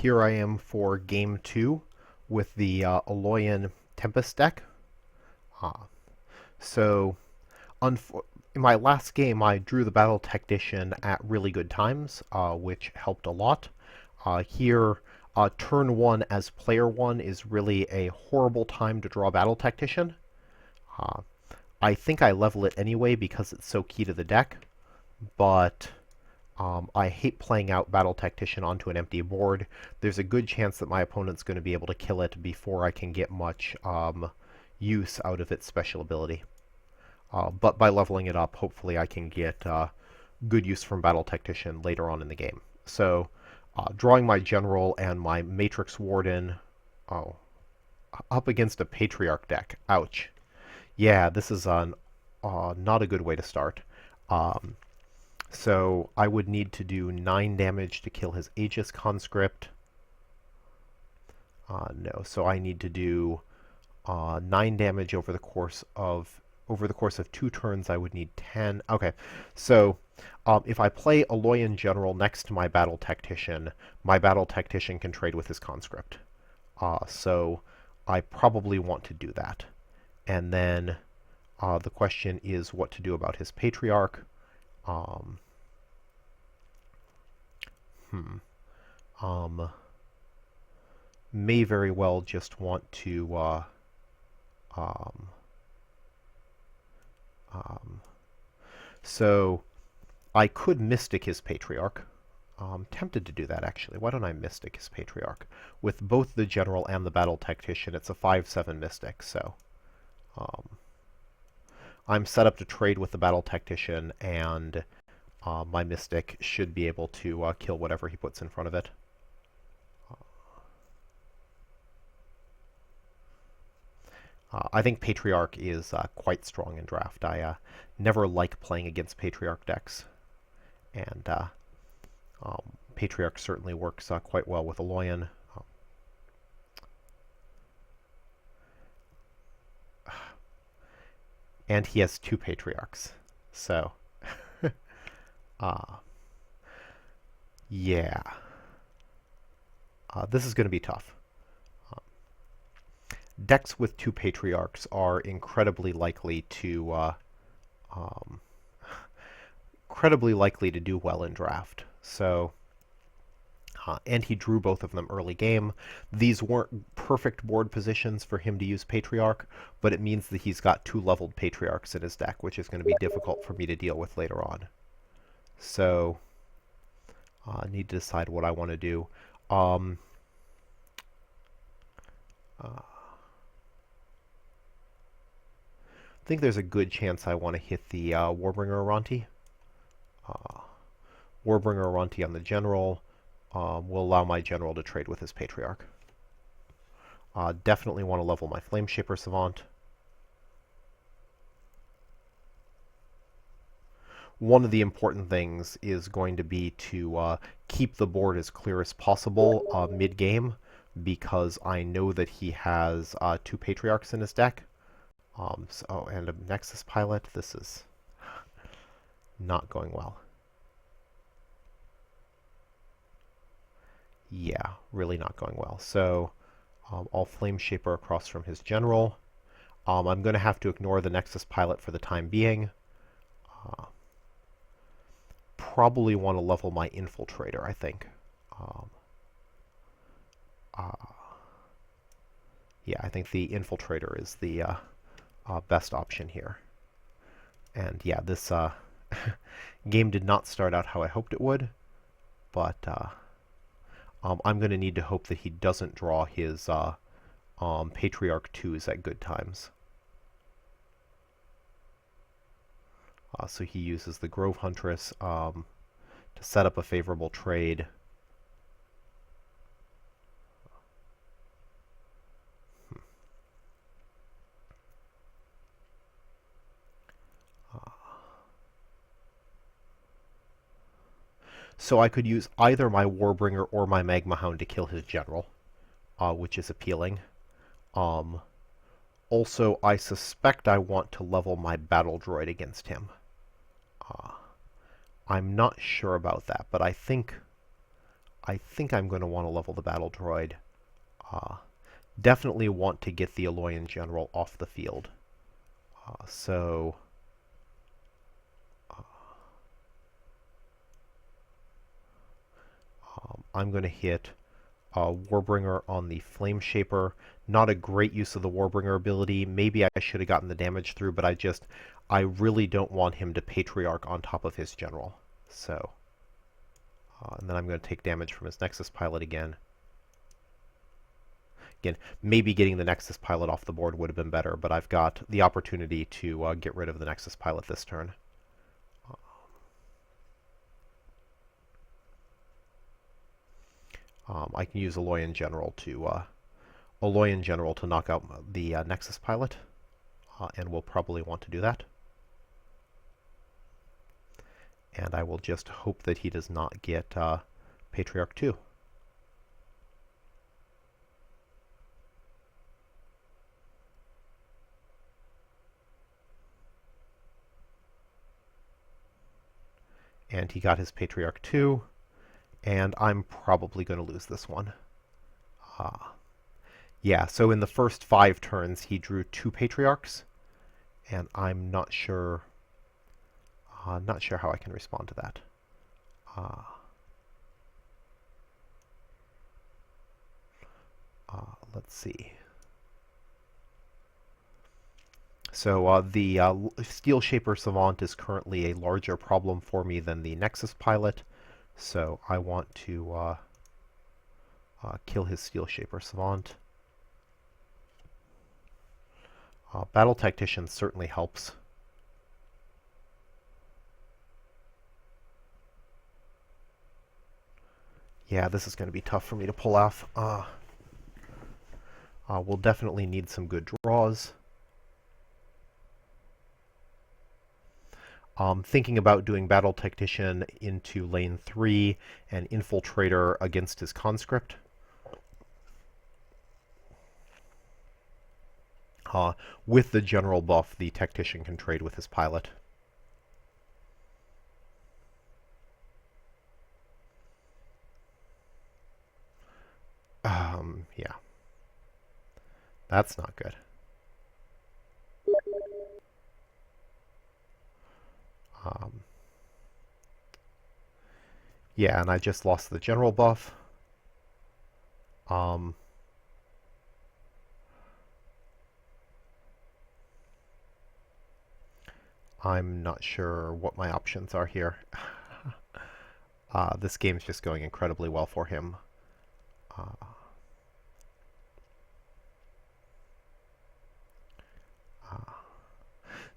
here I am for game 2 with the Alloyin Tempys deck. Uh, so, in my last game, I drew the Battle Technician at really good times, which helped a lot. Here, turn 1 as player 1 is really a horrible time to draw Battle Technician. Uh, I think I level it anyway because it's so key to the deck, but I hate playing out Battle Tactician onto an empty board. There's a good chance that my opponent's going to be able to kill it before I can get much use out of its special ability. But by leveling it up, hopefully I can get good use from Battle Tactician later on in the game. So, drawing my General and my Matrix Warden up against a Patriarch deck. Ouch. Yeah, this is not a good way to start. So I would need to do 9 damage to kill his Aegis Conscript. No, so I need to do 9 damage over the course of 2 turns. I would need 10. Okay, so if I play Alloyin General next to my Battle Tactician can trade with his Conscript. So I probably want to do that. And then the question is what to do about his Patriarch. May very well just want to so I could Mystic his Patriarch. Tempted to do that, actually. Why don't I Mystic his Patriarch? With both the General and the Battle Tactician, it's a 5/7 Mystic, so I'm set up to trade with the Battle Tactician, and my Mystic should be able to kill whatever he puts in front of it. I think Patriarch is quite strong in draft. I never like playing against Patriarch decks, and Patriarch certainly works quite well with Alloyin. And he has 2 Patriarchs, so yeah. This is going to be tough. Decks with 2 Patriarchs are incredibly likely to do well in draft. So, and he drew both of them early game. These weren't perfect board positions for him to use Patriarch, but it means that he's got 2 leveled Patriarchs in his deck, which is going to be difficult for me to deal with later on. So, I need to decide what I want to do. I think there's a good chance I want to hit the Warbringer Aranti. Warbringer Aranti on the General will allow my General to trade with his Patriarch. Definitely want to level my Flameshaper Savant. One of the important things is going to be to keep the board as clear as possible mid-game, because I know that he has 2 Patriarchs in his deck. And a Nexus Pilot. This is not going well. Yeah, really not going well. So, I'll Flameshaper across from his General. I'm going to have to ignore the Nexus Pilot for the time being. Probably want to level my Infiltrator, I think. Yeah, I think the Infiltrator is the best option here. And yeah, this game did not start out how I hoped it would, but I'm going to need to hope that he doesn't draw his Patriarch 2s at good times. So he uses the Grove Huntress to set up a favorable trade. So I could use either my Warbringer or my Magma Hound to kill his General, which is appealing. Also, I suspect I want to level my Battle Droid against him. I'm not sure about that, but I think I think I'm going to want to level the battle droid. Definitely want to get the Alloyin General off the field. So I'm going to hit Warbringer on the Flame Shaper. Not a great use of the Warbringer ability. Maybe I should have gotten the damage through, but I really don't want him to Patriarch on top of his General. So, and then I'm going to take damage from his Nexus Pilot again. Again, maybe getting the Nexus Pilot off the board would have been better, but I've got the opportunity to get rid of the Nexus Pilot this turn. I can use Alloyin General to knock out the Nexus Pilot, and we'll probably want to do that. And I will just hope that he does not get Patriarch 2. And he got his Patriarch 2, and I'm probably going to lose this one. Yeah, so in the first 5 turns, he drew 2 Patriarchs, and I'm not sure how I can respond to that. Let's see. So the Steel Shaper Savant is currently a larger problem for me than the Nexus Pilot, so I want to kill his Steel Shaper Savant. Battle Tactician certainly helps. Yeah, this is going to be tough for me to pull off. We'll definitely need some good draws. Thinking about doing Battle Tactician into lane 3 and Infiltrator against his Conscript. With the general buff, the Tactician can trade with his pilot. Yeah. That's not good. Yeah, and I just lost the general buff. I'm not sure what my options are here. This game's just going incredibly well for him.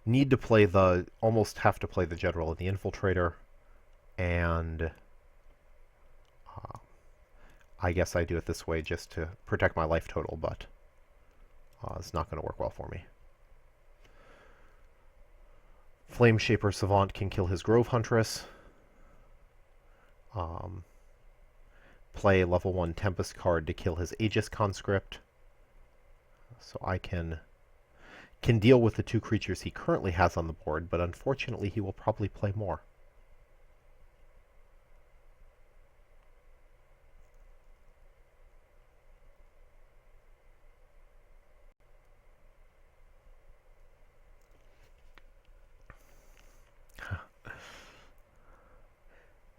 Need to play almost have to play the general and the infiltrator, and I guess I do it this way just to protect my life total, but it's not going to work well for me. Flame Shaper Savant can kill his Grove Huntress. Play level 1 Tempest card to kill his Aegis Conscript. So I can deal with the 2 creatures he currently has on the board, but unfortunately he will probably play more.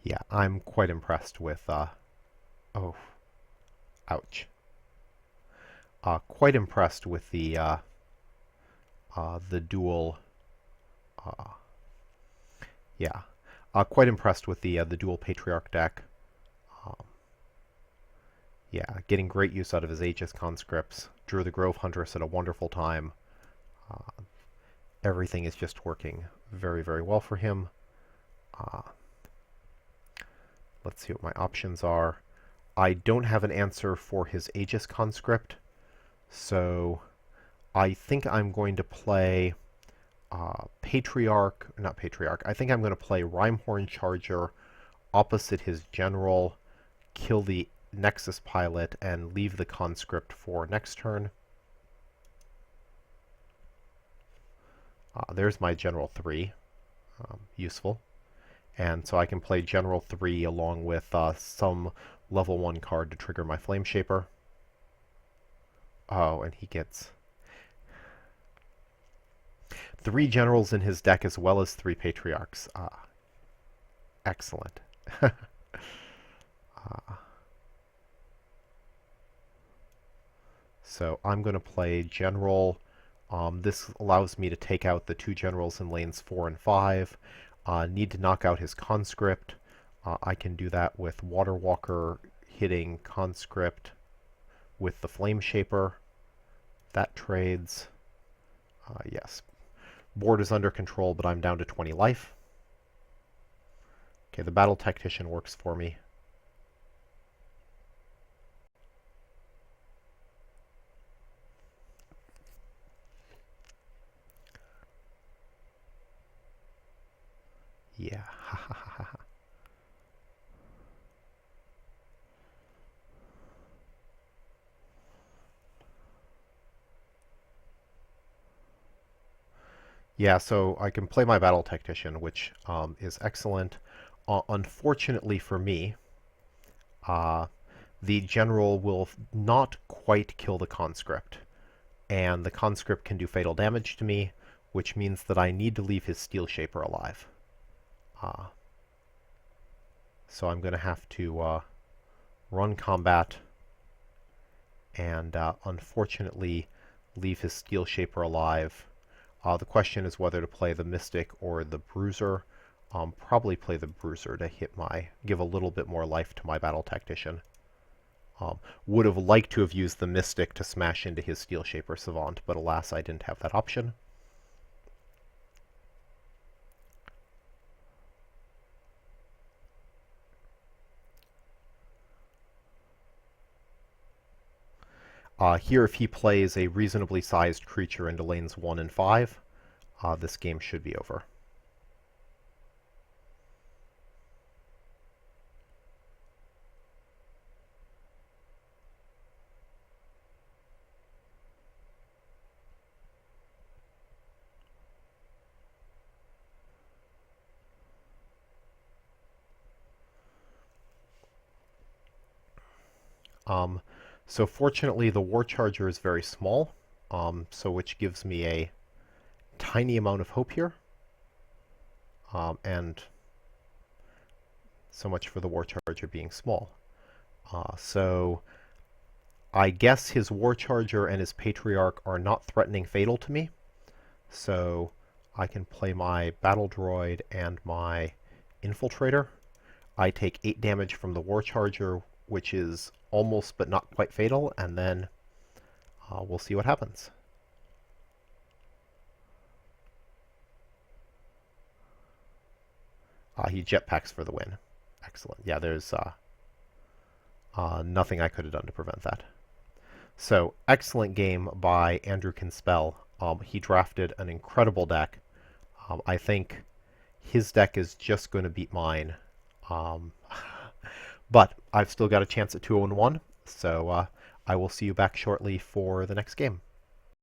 Yeah, I'm quite impressed with, oh, ouch. Quite impressed with the dual, yeah, quite impressed with the dual Patriarch deck. Yeah, getting great use out of his Aegis Conscripts. Drew the Grove Huntress at a wonderful time. Everything is just working very, very well for him. Let's see what my options are. I don't have an answer for his Aegis Conscript, so I think I'm going to play Patriarch, not Patriarch, I think I'm going to play Rhymehorn Charger opposite his General, kill the Nexus Pilot, and leave the Conscript for next turn. There's my General 3, useful. And so I can play General 3 along with some level 1 card to trigger my Flame Shaper. Oh, and he gets 3 generals in his deck as well as 3 patriarchs. Excellent. So I'm going to play General. This allows me to take out the 2 generals in lanes 4 and 5. Need to knock out his Conscript. I can do that with Water Walker hitting Conscript with the Flame Shaper. That trades. Yes. Board is under control, but I'm down to 20 life. Okay, the Battle Tactician works for me. Yeah. Yeah, so I can play my Battle Tactician, which is excellent. Unfortunately for me, the General will not quite kill the Conscript, and the Conscript can do fatal damage to me, which means that I need to leave his Steel Shaper alive. So I'm going to have to run combat and unfortunately leave his Steel Shaper alive. The question is whether to play the Mystic or the Bruiser. Probably play the Bruiser to give a little bit more life to my Battle Tactician. Would have liked to have used the Mystic to smash into his Steel Shaper Savant, but alas, I didn't have that option. Here, if he plays a reasonably sized creature into lanes 1 and 5, this game should be over. So fortunately, the War Charger is very small, so which gives me a tiny amount of hope here. And so much for the War Charger being small. So I guess his War Charger and his Patriarch are not threatening fatal to me. So I can play my Battle Droid and my Infiltrator. I take 8 damage from the War Charger, which is almost but not quite fatal, and then we'll see what happens. He jetpacks for the win. Excellent. Yeah, there's nothing I could have done to prevent that. So, excellent game by Andrew Kinspel. He drafted an incredible deck. I think his deck is just going to beat mine. But I've still got a chance at 2-1, so I will see you back shortly for the next game.